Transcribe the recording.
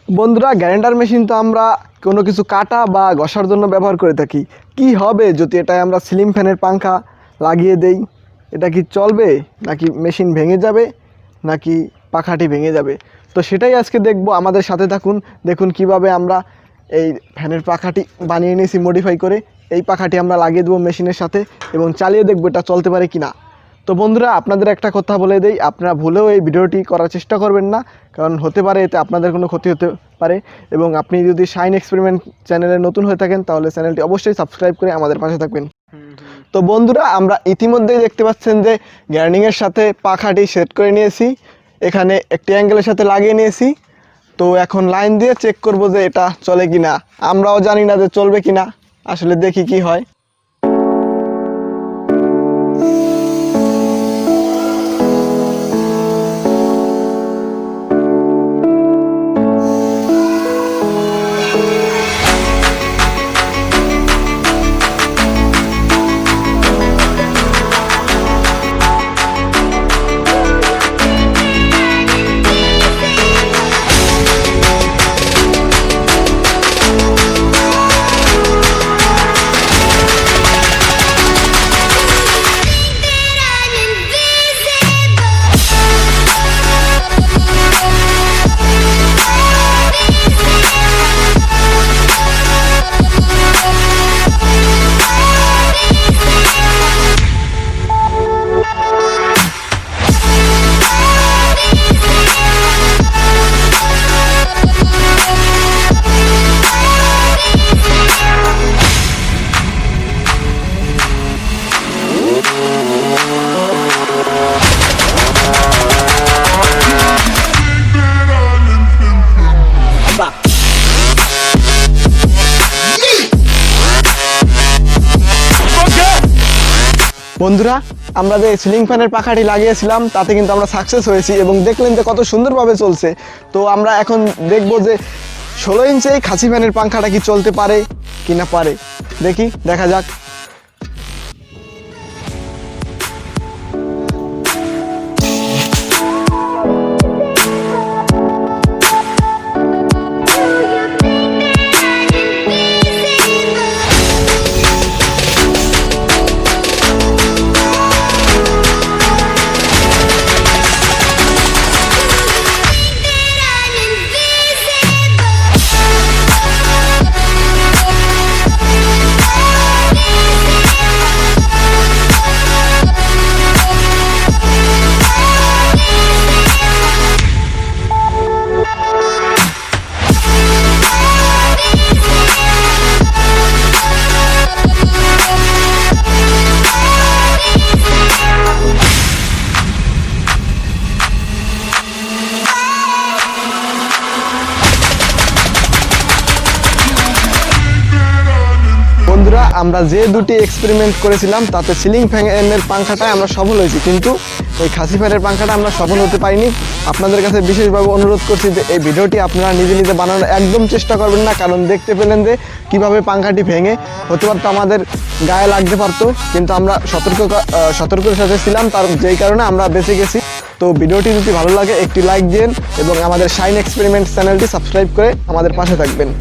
বন্ধুরা, grinder machine তো আমরা কোনো কিছু কাটা বা ঘষার জন্য ব্যবহার করে থাকি। কি হবে যদি এটাই আমরা সিলিং ফ্যানের পাংখা লাগিয়ে দেই? এটা কি চলবে, নাকি মেশিন ভেঙে যাবে, নাকি পাখাটি ভেঙে যাবে? তো সেটাই আজকে দেখব। আমাদের সাথে থাকুন, দেখুন কিভাবে আমরা এই ফ্যানের পাখাটি বানিয়ে নিয়েছি মডিফাই করে। এই পাখাটি আমরা লাগিয়ে দেবো মেশিনের সাথে এবং চালিয়ে দেখবো এটা চলতে পারে কি না। তো বন্ধুরা, আপনাদের একটা কথা বলে দেই, আপনারা ভুলেও এই ভিডিওটি করার চেষ্টা করবেন না, কারণ হতে পারে এতে আপনাদের কোনো ক্ষতি হতে পারে। এবং আপনি যদি শাইন এক্সপেরিমেন্ট চ্যানেলে নতুন হয়ে থাকেন তাহলে চ্যানেলটি অবশ্যই সাবস্ক্রাইব করে আমাদের পাশে থাকবেন। তো বন্ধুরা, আমরা ইতিমধ্যেই দেখতে পাচ্ছেন যে গ্রাইন্ডিংয়ের সাথে পাখাটি সেট করে নিয়েছি, এখানে একটি অ্যাঙ্গেলের সাথে লাগিয়ে নিয়েছি। তো এখন লাইন দিয়ে চেক করব যে এটা চলে কি না। আমরাও জানি না যে চলবে কি না, আসলে দেখি কি হয়। বন্ধুরা, আমরা যে সিলিং ফ্যানের পাখাটি লাগিয়েছিলাম তাতে কিন্তু আমরা সাকসেস হয়েছি এবং দেখলেন যে কত সুন্দরভাবে চলছে। তো আমরা এখন দেখব যে 16 ইঞ্চি এই খাসি ফ্যানের পাখাটা কি চলতে পারে কি না পারে, দেখা যাক। বন্ধুরা, আমরা যে দুটি এক্সপেরিমেন্ট করেছিলাম তাতে সিলিং ফ্যানের পাংখাটায় আমরা সফল হয়েছি, কিন্তু এই খাসি ফ্যানের পাংখাটা আমরা সফল হতে পারিনি। আপনাদের কাছে বিশেষভাবে অনুরোধ করছি যে এই ভিডিওটি আপনারা নিজে নিজে বানানোর একদম চেষ্টা করবেন না, কারণ দেখতে পেলেন যে কীভাবে পাংখাটি ভেঙে হতে পারতো আমাদের গায়ে লাগতে পারতো, কিন্তু আমরা সতর্কের সাথে ছিলাম, তার যেই কারণে আমরা বেঁচে গেছি। তো ভিডিওটি যদি ভালো লাগে একটি লাইক দিন এবং আমাদের শাইন এক্সপেরিমেন্ট চ্যানেলটি সাবস্ক্রাইব করে আমাদের পাশে থাকবেন।